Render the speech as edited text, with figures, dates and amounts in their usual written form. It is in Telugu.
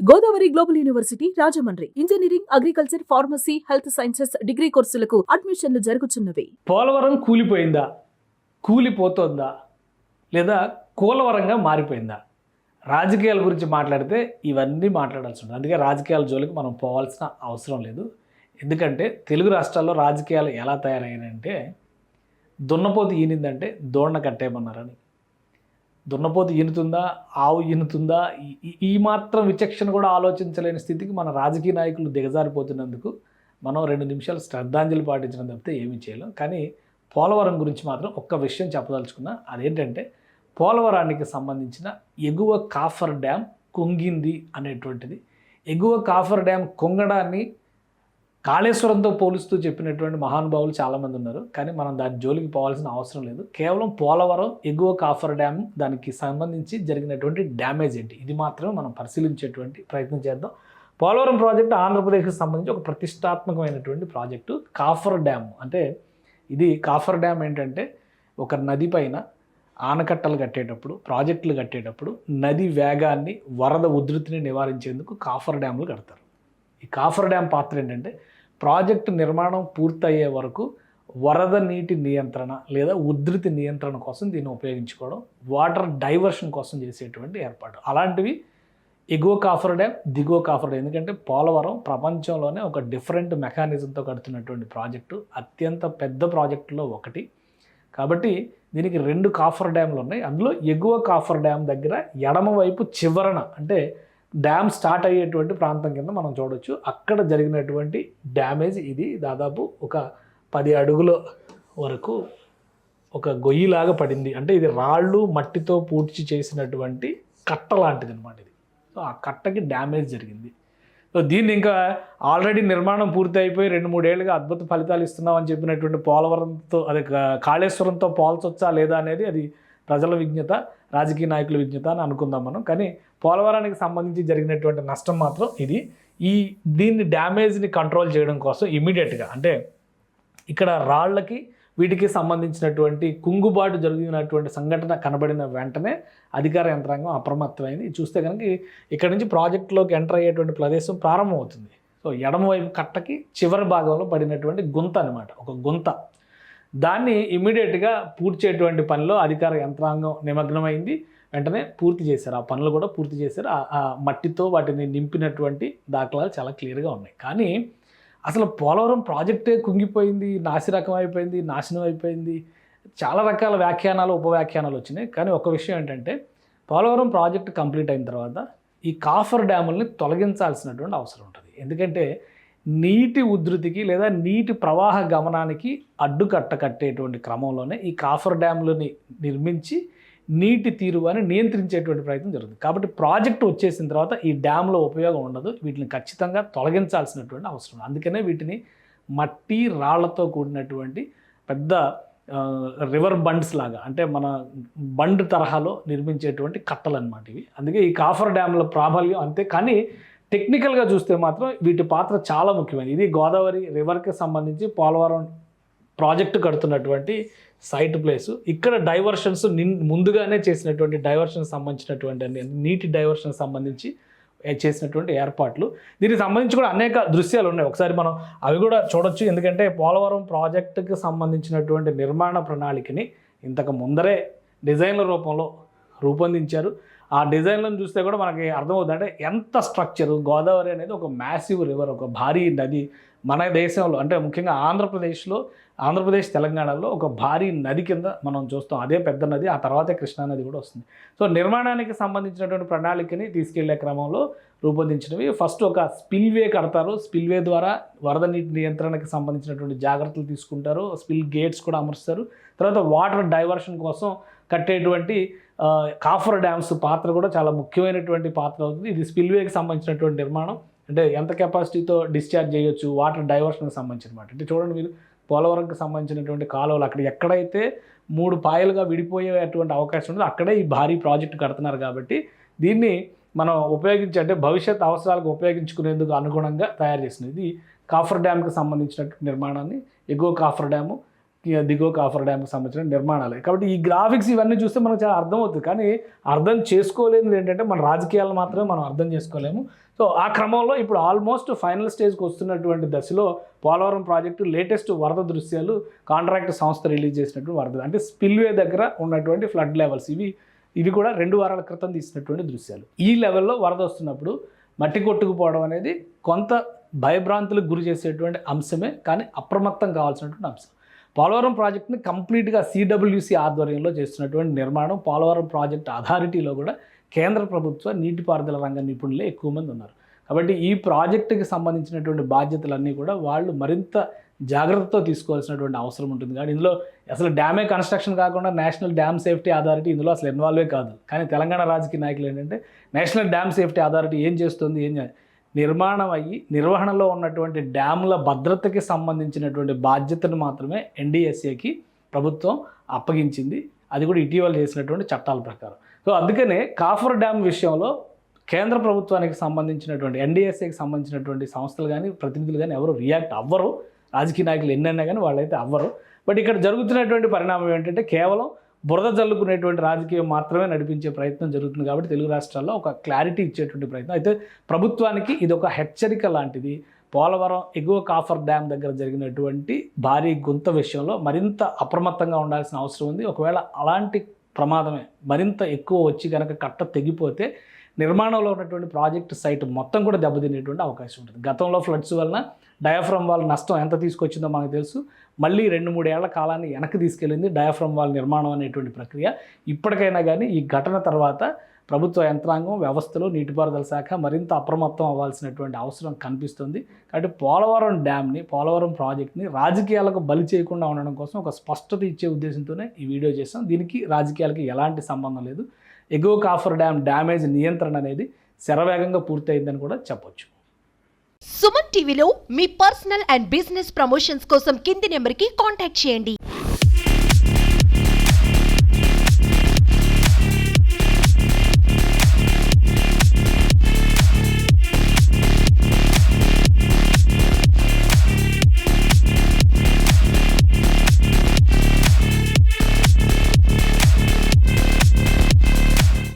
Godavari global university Rajahmundry engineering, agriculture, pharmacy, health sciences degree కోర్సులకు అడ్మిషన్లు జరుగుతున్నవి. పోలవరం కూలిపోయిందా, కూలిపోతుందా, లేదా కూలవరంగా మారిపోయిందా? రాజకీయాల గురించి మాట్లాడితే ఇవన్నీ మాట్లాడాల్సి ఉంటుంది. అందుకే రాజకీయాల జోలికి మనం పోవాల్సిన అవసరం లేదు. ఎందుకంటే తెలుగు రాష్ట్రాల్లో రాజకీయాలు ఎలా తయారయ్యాయంటే, దున్నపోతు ఈనిందంటే దోణ కట్టేయమన్నారని. దున్నపోతు ఈనుతుందా, ఆవు ఈనుతుందా, ఈ మాత్రం విచక్షణ కూడా ఆలోచించలేని స్థితికి మన రాజకీయ నాయకులు దిగజారిపోతున్నందుకు మనం 2 నిమిషాలు శ్రద్ధాంజలి పాటించడం తప్పితే ఏమీ చేయలేం. కానీ పోలవరం గురించి మాత్రం ఒక్క విషయం చెప్పదలుచుకున్నా. అదేంటంటే, పోలవరానికి సంబంధించిన ఎగువ కాఫర్ డ్యామ్ కుంగింది అనేటువంటిది. ఎగువ కాఫర్ డ్యామ్ కుంగడాన్ని కాళేశ్వరంతో పోలుస్తూ చెప్పినటువంటి మహానుభావులు చాలామంది ఉన్నారు. కానీ మనం దాని జోలికి పోవాల్సిన అవసరం లేదు. కేవలం పోలవరం ఎగువ కాఫర్ డ్యామ్, దానికి సంబంధించి జరిగినటువంటి డ్యామేజ్ ఏంటి, ఇది మాత్రమే మనం పరిశీలించేటువంటి ప్రయత్నం చేద్దాం. పోలవరం ప్రాజెక్టు ఆంధ్రప్రదేశ్కి సంబంధించి ఒక ప్రతిష్టాత్మకమైనటువంటి ప్రాజెక్టు. కాఫర్ డ్యామ్ అంటే, ఇది కాఫర్ డ్యామ్ ఏంటంటే, ఒక నది పైన ఆనకట్టలు కట్టేటప్పుడు, ప్రాజెక్టులు కట్టేటప్పుడు నది వేగాన్ని, వరద ఉధృతిని నివారించేందుకు కాఫర్ డ్యామ్లు కడతారు. ఈ కాఫర్ డ్యామ్ పాత్ర ఏంటంటే, ప్రాజెక్టు నిర్మాణం పూర్తయ్యే వరకు వరద నీటి నియంత్రణ లేదా ఉధృతి నియంత్రణ కోసం దీన్ని ఉపయోగించుకోవడం, వాటర్ డైవర్షన్ కోసం చేసేటువంటి ఏర్పాటు. అలాంటివి ఎగువ కాఫర్ డ్యామ్, దిగువ కాఫర్ డ్యామ్. ఎందుకంటే పోలవరం ప్రపంచంలోనే ఒక డిఫరెంట్ మెకానిజంతో కడుతున్నటువంటి ప్రాజెక్టు, అత్యంత పెద్ద ప్రాజెక్టులో ఒకటి. కాబట్టి దీనికి 2 కాఫర్ డ్యామ్లు ఉన్నాయి. అందులో ఎగువ కాఫర్ డ్యామ్ దగ్గర ఎడమవైపు చివరన, అంటే డ్యామ్ స్టార్ట్ అయ్యేటువంటి ప్రాంతం కింద మనం చూడొచ్చు, అక్కడ జరిగినటువంటి డ్యామేజ్ ఇది. దాదాపు ఒక 10 అడుగుల వరకు ఒక గొయ్యిలాగా పడింది. అంటే ఇది రాళ్ళు మట్టితో పూడ్చి చేసినటువంటి కట్ట లాంటిది అనమాట ఇది. సో ఆ కట్టకి డ్యామేజ్ జరిగింది. సో దీన్ని ఇంకా ఆల్రెడీ నిర్మాణం పూర్తి అయిపోయి 2-3 ఏళ్ళుగా అద్భుత ఫలితాలు ఇస్తున్నామని చెప్పినటువంటి పోలవరంతో, అదే కాళేశ్వరంతో పోల్చొచ్చా లేదా అనేది అది ప్రజల విజ్ఞత, రాజకీయ నాయకుల విజ్ఞత అని అనుకుందాం మనం. కానీ పోలవరానికి సంబంధించి జరిగినటువంటి నష్టం మాత్రం ఇది. దీన్ని డ్యామేజ్ని కంట్రోల్ చేయడం కోసం ఇమీడియట్గా, అంటే ఇక్కడ రాళ్ళకి వీటికి సంబంధించినటువంటి కుంగుబాటు జరిగినటువంటి సంఘటన కనబడిన వెంటనే అధికార యంత్రాంగం అప్రమత్తమైంది. చూస్తే కనుక ఇక్కడ నుంచి ప్రాజెక్టులోకి ఎంటర్ అయ్యేటువంటి ప్రదేశం ప్రారంభమవుతుంది. సో ఎడమవైపు కట్టకి చివరి భాగంలో పడినటువంటి గుంత అనమాట, ఒక గుంత. దాన్ని ఇమీడియట్గా పూడ్చేటువంటి పనిలో అధికార యంత్రాంగం నిమగ్నమైంది. వెంటనే పూర్తి చేశారు, ఆ పనులు కూడా పూర్తి చేశారు. ఆ మట్టితో వాటిని నింపినటువంటి దాఖలాలు చాలా క్లియర్గా ఉన్నాయి. కానీ అసలు పోలవరం ప్రాజెక్టే కుంగిపోయింది, నాశనం అయిపోయింది, చాలా రకాల వ్యాఖ్యానాలు, ఉపవ్యాఖ్యానాలు వచ్చినాయి. కానీ ఒక విషయం ఏంటంటే, పోలవరం ప్రాజెక్ట్ కంప్లీట్ అయిన తర్వాత ఈ కాఫర్ డ్యాముల్ని తొలగించాల్సినటువంటి అవసరం ఉంటుంది. ఎందుకంటే నీటి ఉధృతికి లేదా నీటి ప్రవాహ గమనానికి అడ్డుకట్ట కట్టేటువంటి క్రమంలోనే ఈ కాఫర్ డ్యామ్లని నిర్మించి నీటి తీరువాన్ని నియంత్రించేటువంటి ప్రయత్నం జరుగుతుంది. కాబట్టి ప్రాజెక్టు వచ్చేసిన తర్వాత ఈ డ్యామ్లో ఉపయోగం ఉండదు, వీటిని ఖచ్చితంగా తొలగించాల్సినటువంటి అవసరం. అందుకనే వీటిని మట్టి రాళ్లతో కూడినటువంటి పెద్ద రివర్ బండ్స్ లాగా, అంటే మన బండ్ తరహాలో నిర్మించేటువంటి కట్టలు అన్నమాట ఇవి. అందుకే ఈ కాఫర్ డ్యామ్ల ప్రాబల్యం అంతే. కానీ టెక్నికల్గా చూస్తే మాత్రం వీటి పాత్ర చాలా ముఖ్యమైనది. ఇది గోదావరి రివర్కి సంబంధించి పోలవరం ప్రాజెక్టు కడుతున్నటువంటి సైట్ ప్లేసు. ఇక్కడ డైవర్షన్స్ ముందుగానే చేసినటువంటి డైవర్షన్ సంబంధించినటువంటి నీటి డైవర్షన్ సంబంధించి చేసినటువంటి ఏర్పాట్లు. దీనికి సంబంధించి కూడా అనేక దృశ్యాలు ఉన్నాయి, ఒకసారి మనం అవి కూడా చూడొచ్చు. ఎందుకంటే పోలవరం ప్రాజెక్టుకి సంబంధించినటువంటి నిర్మాణ ప్రణాళికని ఇంతకు ముందరే డిజైన్ల రూపంలో రూపొందించారు. ఆ డిజైన్లను చూస్తే కూడా మనకి అర్థమవుతుంది, అంటే ఎంత స్ట్రక్చరు. గోదావరి అనేది ఒక మ్యాసివ్ రివర్, ఒక భారీ నది. మన దేశంలో, అంటే ముఖ్యంగా ఆంధ్రప్రదేశ్ తెలంగాణలో ఒక భారీ నది కింద మనం చూస్తాం. అదే పెద్ద నది, ఆ తర్వాతే కృష్ణానది కూడా వస్తుంది. సో నిర్మాణానికి సంబంధించినటువంటి ప్రణాళికని తీసుకెళ్లే క్రమంలో రూపొందించినవి. ఫస్ట్ ఒక స్పిల్వే కడతారు, స్పిల్వే ద్వారా వరద నీటి నియంత్రణకి సంబంధించినటువంటి జాగ్రత్తలు తీసుకుంటారు, స్పిల్ గేట్స్ కూడా అమరుస్తారు. తర్వాత వాటర్ డైవర్షన్ కోసం కట్టేటువంటి కాఫర్ డ్యామ్స్ పాత్ర కూడా చాలా ముఖ్యమైనటువంటి పాత్ర అవుతుంది. ఇది స్పిల్వేకి సంబంధించినటువంటి నిర్మాణం, అంటే ఎంత కెపాసిటీతో డిశ్చార్జ్ చేయొచ్చు, వాటర్ డైవర్షన్కి సంబంధించిన మాట. అంటే చూడండి మీరు, పోలవరంకి సంబంధించినటువంటి కాలువలు అక్కడ ఎక్కడైతే 3 పాయలుగా విడిపోయేటువంటి అవకాశం ఉందో అక్కడే ఈ భారీ ప్రాజెక్టు కడుతున్నారు. కాబట్టి దీన్ని మనం అంటే భవిష్యత్ అవసరాలకు ఉపయోగించుకునేందుకు అనుగుణంగా తయారు చేసినది. ఇది కాఫర్ డ్యామ్కి సంబంధించినటువంటి నిర్మాణాన్ని, ఎగువ కాఫర్ డ్యాము దిగువ కాఫర్ డ్యామ్కి సంబంధించిన నిర్మాణాలు. కాబట్టి ఈ గ్రాఫిక్స్ ఇవన్నీ చూస్తే మనకు చాలా అర్థమవుతుంది. కానీ అర్థం చేసుకోలేనిది ఏంటంటే మన రాజకీయాలు మాత్రమే మనం అర్థం చేసుకోలేము. సో ఆ క్రమంలో ఇప్పుడు ఆల్మోస్ట్ ఫైనల్ స్టేజ్కి వస్తున్నటువంటి దశలో పోలవరం ప్రాజెక్టు లేటెస్ట్ వరద దృశ్యాలు కాంట్రాక్ట్ సంస్థ రిలీజ్ చేసినటువంటి వరద, అంటే స్పిల్వే దగ్గర ఉన్నటువంటి ఫ్లడ్ లెవెల్స్ ఇవి కూడా 2 వారాల క్రితం తీసినటువంటి దృశ్యాలు. ఈ లెవెల్లో వరద వస్తున్నప్పుడు మట్టి కొట్టుకుపోవడం అనేది కొంత భయభ్రాంతులకు గురి చేసేటువంటి అంశమే, కానీ అప్రమత్తం కావాల్సినటువంటి అంశం. పోలవరం ప్రాజెక్ట్ని కంప్లీట్గా CWC ఆధ్వర్యంలో చేస్తున్నటువంటి నిర్మాణం. పోలవరం ప్రాజెక్ట్ అథారిటీలో కూడా కేంద్ర ప్రభుత్వ నీటిపారుదల రంగ నిపుణులే ఎక్కువ మంది ఉన్నారు. కాబట్టి ఈ ప్రాజెక్టుకి సంబంధించినటువంటి బాధ్యతలన్నీ కూడా వాళ్ళు మరింత జాగ్రత్తతో తీసుకోవాల్సినటువంటి అవసరం ఉంటుంది. కానీ ఇందులో అసలు డ్యామే కన్స్ట్రక్షన్ కాకుండా నేషనల్ డ్యామ్ సేఫ్టీ అథారిటీ ఇందులో అసలు ఇన్వాల్వే కాదు. కానీ తెలంగాణ రాజకీయ నాయకులు ఏంటంటే నేషనల్ డ్యామ్ సేఫ్టీ అథారిటీ ఏం చేస్తుంది, నిర్మాణం అయ్యి నిర్వహణలో ఉన్నటువంటి డ్యాముల భద్రతకి సంబంధించినటువంటి బాధ్యతను మాత్రమే NDSAకి ప్రభుత్వం అప్పగించింది. అది కూడా ఇటీవల చేసినటువంటి చట్టాల ప్రకారం. సో అందుకనే కాఫర్ డ్యామ్ విషయంలో కేంద్ర ప్రభుత్వానికి సంబంధించినటువంటి NDSAకి సంబంధించినటువంటి సంస్థలు కానీ ప్రతినిధులు కానీ ఎవరు రియాక్ట్ అవ్వరు. రాజకీయ నాయకులు ఎన్నైనా కానీ వాళ్ళైతే అవ్వరు. బట్ ఇక్కడ జరుగుతున్నటువంటి పరిణామం ఏంటంటే కేవలం బురద జల్లుకునేటువంటి రాజకీయం మాత్రమే నడిపించే ప్రయత్నం జరుగుతుంది. కాబట్టి తెలుగు రాష్ట్రాల్లో ఒక క్లారిటీ ఇచ్చేటువంటి ప్రయత్నం. అయితే ప్రభుత్వానికి ఇది ఒక హెచ్చరిక లాంటిది. పోలవరం ఎగువ కాఫర్ డ్యామ్ దగ్గర జరిగినటువంటి భారీ గుంత విషయంలో మరింత అప్రమత్తంగా ఉండాల్సిన అవసరం ఉంది. ఒకవేళ అలాంటి ప్రమాదమే మరింత ఎక్కువ వచ్చి కనుక కట్ట తెగిపోతే నిర్మాణంలో ఉన్నటువంటి ప్రాజెక్ట్ సైట్ మొత్తం కూడా దెబ్బతినేటువంటి అవకాశం ఉంటుంది. గతంలో ఫ్లడ్స్ వలన డయాఫ్రమ్ వాల్ నష్టం ఎంత తీసుకొచ్చిందో మనకు తెలుసు. మళ్ళీ 2-3 ఏళ్ల కాలాన్ని వెనక్కి తీసుకెళ్ళింది డయాఫ్రమ్ వాల్ నిర్మాణం అనేటువంటి ప్రక్రియ. ఇప్పటికైనా కానీ ఈ ఘటన తర్వాత ప్రభుత్వ యంత్రాంగం, వ్యవస్థలో నీటిపారుదల శాఖ మరింత అప్రమత్తం అవ్వాల్సినటువంటి అవసరం కనిపిస్తుంది. కాబట్టి పోలవరం డ్యామ్ని, పోలవరం ప్రాజెక్ట్ని రాజకీయాలకు బలి చేయకుండా ఉండడం కోసం ఒక స్పష్టత ఇచ్చే ఉద్దేశంతోనే ఈ వీడియో చేస్తాం. దీనికి రాజకీయాలకి ఎలాంటి సంబంధం లేదు. ఎగువ కాఫర్ డ్యామ్ డ్యామేజ్ నియంత్రణ అనేది శరవేగంగా పూర్తయిందని కూడా చెప్పొచ్చు. సుమన్ టీవీలో మీ పర్సనల్ అండ్ బిజినెస్ ప్రమోషన్స్ కోసం కింది నెంబర్కి కాంటాక్ట్ చేయండి.